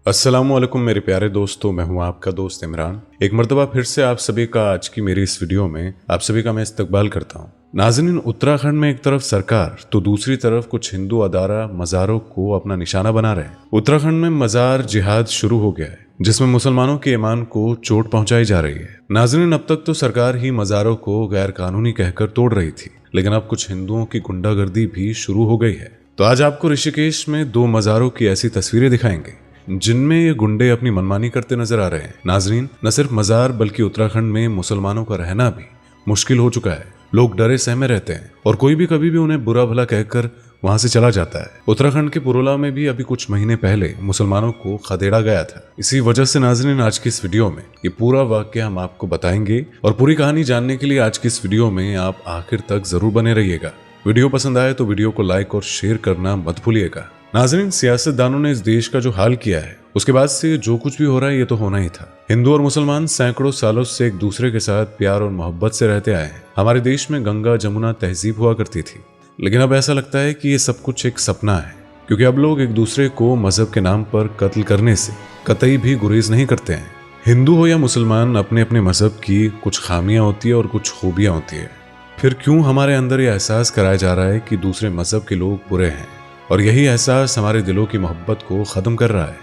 अस्सलामुअलैकुम मेरे प्यारे दोस्तों, मैं हूं आपका दोस्त इमरान। एक मर्तबा फिर से आप सभी का आज की मेरी इस वीडियो में आप सभी का मैं इस्तकबाल करता हूं। नाज़रीन, उत्तराखंड में एक तरफ सरकार तो दूसरी तरफ कुछ हिंदू अदारा मज़ारों को अपना निशाना बना रहे हैं। उत्तराखंड में मज़ार जिहाद शुरू हो गया है जिसमें मुसलमानों के ईमान को चोट पहुंचाई जा रही है। नाज़रीन, अब तक तो सरकार ही मज़ारों को गैर कानूनी कहकर तोड़ रही थी, लेकिन अब कुछ हिंदुओं की गुंडागर्दी भी शुरू हो गई है। तो आज आपको ऋषिकेश में 2 मज़ारों की ऐसी तस्वीरें दिखाएंगे जिनमें ये गुंडे अपनी मनमानी करते नजर आ रहे हैं। नाजरीन, न सिर्फ मजार बल्कि उत्तराखंड में मुसलमानों का रहना भी मुश्किल हो चुका है। लोग डरे सहमे रहते हैं और कोई भी कभी भी उन्हें बुरा भला कहकर वहां से चला जाता है। उत्तराखंड के पुरोला में भी अभी कुछ महीने पहले मुसलमानों को खदेड़ा गया था। इसी वजह से नाजरीन, आज की इस वीडियो में ये पूरा वाकया हम आपको बताएंगे और पूरी कहानी जानने के लिए आज की इस वीडियो में आप आखिर तक जरूर बने रहिएगा। वीडियो पसंद आए तो वीडियो को लाइक और शेयर करना मत भूलिएगा। नाज़रीन, सियासतदानों ने इस देश का जो हाल किया है उसके बाद से जो कुछ भी हो रहा है ये तो होना ही था। हिंदू और मुसलमान सैकड़ों सालों से एक दूसरे के साथ प्यार और मोहब्बत से रहते आए हैं। हमारे देश में गंगा जमुना तहजीब हुआ करती थी, लेकिन अब ऐसा लगता है कि ये सब कुछ एक सपना है, क्योंकि अब लोग एक दूसरे को मजहब के नाम पर कत्ल करने से कतई भी गुरेज नहीं करते हैं। हिंदू हो या मुसलमान, अपने अपने मजहब की कुछ खामियां होती है और कुछ खूबियां होती है। फिर क्यों हमारे अंदर यह एहसास कराया जा रहा है कि दूसरे मजहब के लोग बुरे हैं, और यही एहसास हमारे दिलों की मोहब्बत को ख़त्म कर रहा है।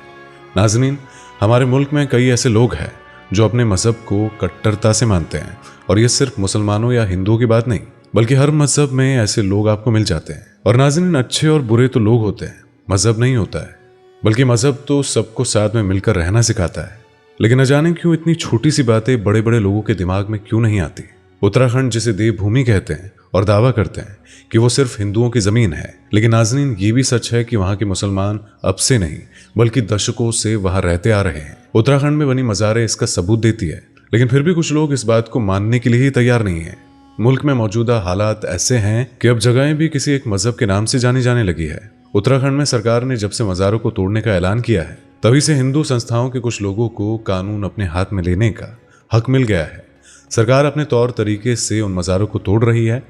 नाज़रीन, हमारे मुल्क में कई ऐसे लोग हैं जो अपने मज़हब को कट्टरता से मानते हैं, और ये सिर्फ मुसलमानों या हिंदुओं की बात नहीं बल्कि हर मज़हब में ऐसे लोग आपको मिल जाते हैं। और नाज़रीन, अच्छे और बुरे तो लोग होते हैं, मज़हब नहीं होता है, बल्कि मज़हब तो सबको साथ में मिलकर रहना सिखाता है। लेकिन न जाने क्यों इतनी छोटी सी बातें बड़े बड़े लोगों के दिमाग में क्यों नहीं आती। उत्तराखंड जिसे देवभूमि कहते हैं और दावा करते हैं कि वो सिर्फ हिंदुओं की ज़मीन है, लेकिन नाज़रीन, ये भी सच है कि वहाँ के मुसलमान अब से नहीं बल्कि दशकों से वहाँ रहते आ रहे हैं। उत्तराखंड में बनी मज़ारें इसका सबूत देती है, लेकिन फिर भी कुछ लोग इस बात को मानने के लिए ही तैयार नहीं है। मुल्क में मौजूदा हालात ऐसे हैं कि अब जगहें भी किसी एक मजहब के नाम से जानी जाने लगी है। उत्तराखंड में सरकार ने जब से मज़ारों को तोड़ने का ऐलान किया है, तभी से हिंदू संस्थाओं के कुछ लोगों को कानून अपने हाथ में लेने का हक मिल गया है। सरकार अपने तौर तरीके से उन मज़ारों को तोड़ रही है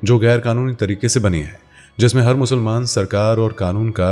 जो गैर कानूनी तरीके से बनी है, जिसमें हर मुसलमान सरकार और कानून का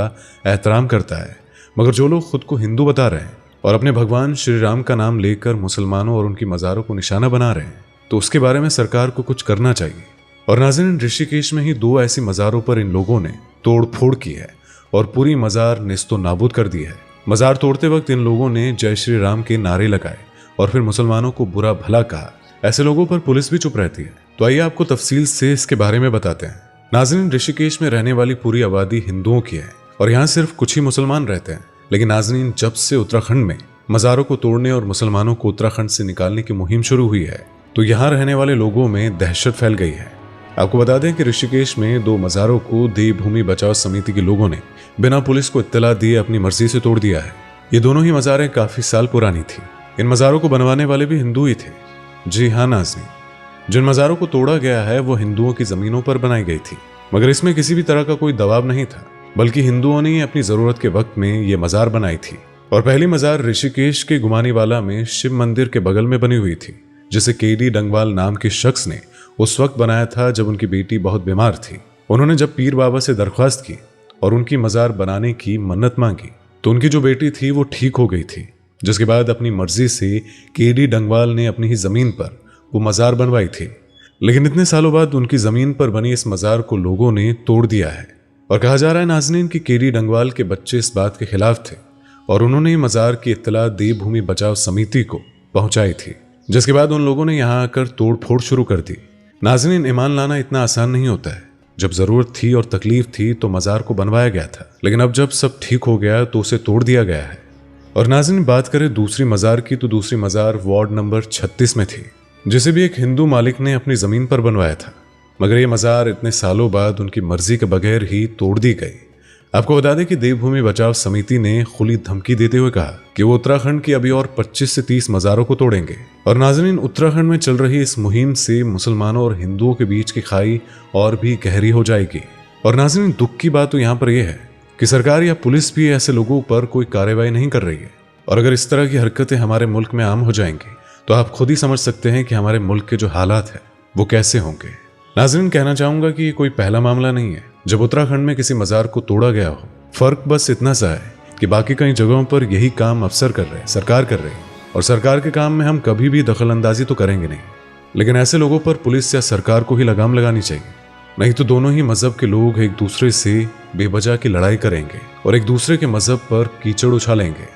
एहतराम करता है। मगर जो लोग खुद को हिंदू बता रहे हैं और अपने भगवान श्री राम का नाम लेकर मुसलमानों और उनकी मज़ारों को निशाना बना रहे हैं, तो उसके बारे में सरकार को कुछ करना चाहिए। और नाज़रीन, ऋषिकेश में ही 2 ऐसी मज़ारों पर इन लोगों ने तोड़ फोड़ की है और पूरी मज़ार निस्तो नाबूद कर दी है। मज़ार तोड़ते वक्त इन लोगों ने जय श्री राम के नारे लगाए और फिर मुसलमानों को बुरा भला कहा। ऐसे लोगों पर पुलिस भी चुप रहती है। तो आइए आपको तफसील से इसके बारे में बताते हैं। नाज़रीन, ऋषिकेश में रहने वाली पूरी आबादी हिंदुओं की है और यहाँ सिर्फ कुछ ही मुसलमान रहते हैं। लेकिन नाज़रीन, जब से उत्तराखंड में मज़ारों को तोड़ने और मुसलमानों को उत्तराखंड से निकालने की मुहिम शुरू हुई है, तो यहाँ रहने वाले लोगों में दहशत फैल गई है। आपको बता दें कि ऋषिकेश में 2 मज़ारों को देवभूमि बचाओ समिति के लोगों ने बिना पुलिस को इत्तला दिए अपनी मर्जी से तोड़ दिया है। ये दोनों ही मज़ारें काफी साल पुरानी थी। इन मज़ारों को बनवाने वाले भी हिंदू ही थे। जी हाँ नाज़रीन, जिन मज़ारों को तोड़ा गया है वो हिंदुओं की ज़मीनों पर बनाई गई थी, मगर इसमें किसी भी तरह का कोई दबाव नहीं था, बल्कि हिंदुओं ने ही अपनी ज़रूरत के वक्त में ये मज़ार बनाई थी। और पहली मज़ार ऋषिकेश के गुमानीवाला में शिव मंदिर के बगल में बनी हुई थी, जिसे केडी डंगवाल नाम के शख्स ने उस वक्त बनाया था जब उनकी बेटी बहुत बीमार थी। उन्होंने जब पीर बाबा से दरख्वास्त की और उनकी मज़ार बनाने की मन्नत मांगी, तो उनकी जो बेटी थी वो ठीक हो गई थी, जिसके बाद अपनी मर्जी से केडी डंगवाल ने अपनी ही ज़मीन पर वो मज़ार बनवाई थी। लेकिन इतने सालों बाद उनकी ज़मीन पर बनी इस मज़ार को लोगों ने तोड़ दिया है। और कहा जा रहा है नाज़रीन कि केडी डंगवाल के बच्चे इस बात के खिलाफ थे और उन्होंने ही मज़ार की इत्तला देवभूमि बचाओ समिति को पहुंचाई थी, जिसके बाद उन लोगों ने यहाँ आकर तोड़ फोड़ शुरू कर दी। नाज़रीन, ईमान लाना इतना आसान नहीं होता है। जब ज़रूरत थी और तकलीफ थी तो मज़ार को बनवाया गया था, लेकिन अब जब सब ठीक हो गया तो उसे तोड़ दिया गया है। और नाज़रीन, बात करें दूसरी मज़ार की, तो दूसरी मज़ार वार्ड नंबर 36 में थी, जिसे भी एक हिंदू मालिक ने अपनी ज़मीन पर बनवाया था। मगर ये मज़ार इतने सालों बाद उनकी मर्जी के बगैर ही तोड़ दी गई। आपको बता दें कि देवभूमि बचाओ समिति ने खुली धमकी देते हुए कहा कि वो उत्तराखंड की अभी और 25 से 30 मज़ारों को तोड़ेंगे। और नाज़रीन, उत्तराखंड में चल रही इस मुहिम से मुसलमानों और हिंदुओं के बीच की खाई और भी गहरी हो जाएगी। और नाज़रीन, दुख की बात तो यहाँ पर यह है कि सरकार या पुलिस भी ऐसे लोगों पर कोई कार्रवाई नहीं कर रही है। और अगर इस तरह की हरकतें हमारे मुल्क में आम हो जाएंगी तो आप खुद ही समझ सकते हैं कि हमारे मुल्क के जो हालात हैं वो कैसे होंगे। नाज़रीन, कहना चाहूँगा कि ये कोई पहला मामला नहीं है जब उत्तराखंड में किसी मज़ार को तोड़ा गया हो। फ़र्क बस इतना सा है कि बाकी कई जगहों पर यही काम अफसर कर रहे हैं, सरकार कर रही है, और सरकार के काम में हम कभी भी दखलंदाजी तो करेंगे नहीं। लेकिन ऐसे लोगों पर पुलिस या सरकार को ही लगाम लगानी चाहिए, नहीं तो दोनों ही मजहब के लोग एक दूसरे से बेवजह की लड़ाई करेंगे और एक दूसरे के मजहब पर कीचड़ उछालेंगे।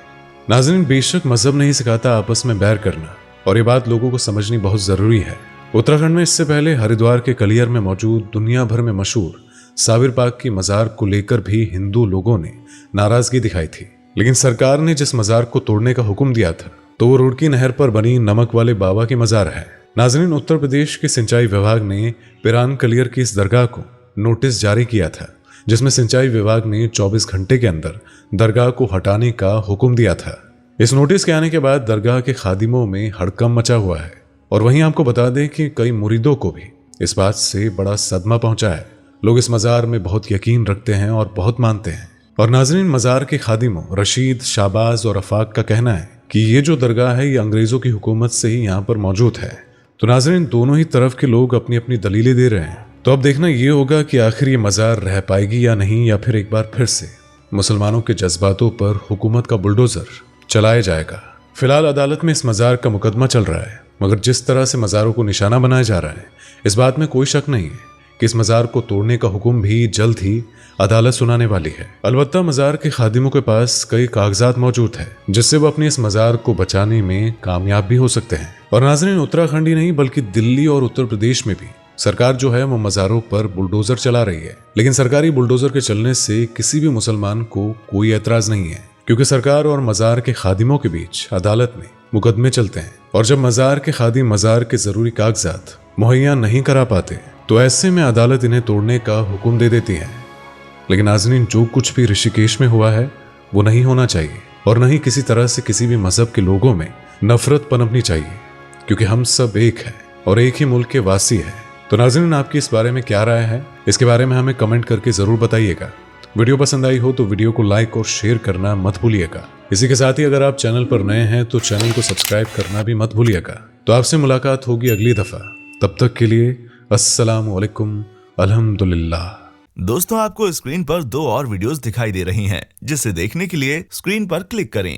नाज़रीन, बेशक मजहब नहीं सिखाता आपस में बैर करना, और ये बात लोगों को समझनी बहुत जरूरी है। उत्तराखंड में इससे पहले हरिद्वार के कलियर में मौजूद दुनिया भर में मशहूर साबिर पाक की मजार को लेकर भी हिंदू लोगों ने नाराजगी दिखाई थी, लेकिन सरकार ने जिस मजार को तोड़ने का हुक्म दिया था तो वो रुड़की नहर पर बनी नमक वाले बाबा की मजार है। नाज़रीन, उत्तर प्रदेश के सिंचाई विभाग ने पिरान कलियर की इस दरगाह को नोटिस जारी किया था, जिसमें सिंचाई विभाग ने 24 घंटे के अंदर दरगाह को हटाने का हुक्म दिया था। इस नोटिस के आने के बाद दरगाह के खादिमों में हड़कंप मचा हुआ है, और वहीं आपको बता दें कि कई मुरीदों को भी इस बात से बड़ा सदमा पहुंचा है। लोग इस मजार में बहुत यकीन रखते हैं और बहुत मानते हैं। और नाज़रीन, मजार के खादिमों रशीद, शाहबाज और अफाक का कहना है कि ये जो दरगाह है ये अंग्रेजों की हुकूमत से ही यहाँ पर मौजूद है। तो नाज़रीन, दोनों ही तरफ के लोग अपनी अपनी दलीलें दे रहे हैं। तो अब देखना ये होगा कि आखिर ये मजार रह पाएगी या नहीं, या फिर एक बार फिर से मुसलमानों के जज्बातों पर हुकूमत का बुलडोजर चलाया जाएगा। फिलहाल अदालत में इस मजार का मुकदमा चल रहा है, मगर जिस तरह से मजारों को निशाना बनाया जा रहा है, इस बात में कोई शक नहीं है कि इस मजार को तोड़ने का हुक्म भी जल्द ही अदालत सुनाने वाली है। अलबत्ता मजार के खादिमों के पास कई कागजात मौजूद है, जिससे वो अपने इस मजार को बचाने में कामयाब भी हो सकते हैं। और नाज़रीन, उत्तराखंड ही नहीं बल्कि दिल्ली और उत्तर प्रदेश में भी सरकार जो है वो मजारों पर बुलडोजर चला रही है, लेकिन सरकारी बुलडोजर के चलने से किसी भी मुसलमान को कोई एतराज नहीं है, क्योंकि सरकार और मजार के खादिमों के बीच अदालत में मुकदमे चलते हैं। और जब मजार के खादिम मजार के जरूरी कागजात मुहैया नहीं करा पाते तो ऐसे में अदालत इन्हें तोड़ने का हुक्म दे देती है। लेकिन नाज़रीन, जो कुछ भी ऋषिकेश में हुआ है वो नहीं होना चाहिए, और न ही किसी तरह से किसी भी मजहब के लोगों में नफरत पनपनी चाहिए, क्योंकि हम सब एक हैं और एक ही मुल्क के वासी हैं। तो नाज़रीन, आपकी इस बारे में क्या राय है, इसके बारे में हमें कमेंट करके जरूर बताइएगा। वीडियो पसंद आई हो तो वीडियो को लाइक और शेयर करना मत भूलिएगा। इसी के साथ ही अगर आप चैनल पर नए हैं तो चैनल को सब्सक्राइब करना भी मत भूलिएगा। तो आपसे मुलाकात होगी अगली दफा, तब तक के लिए अस्सलाम वालेकुम, अल्हम्दुलिल्लाह। दोस्तों, आपको स्क्रीन पर 2 और वीडियोस दिखाई दे रही हैं, जिसे देखने के लिए स्क्रीन पर क्लिक करें।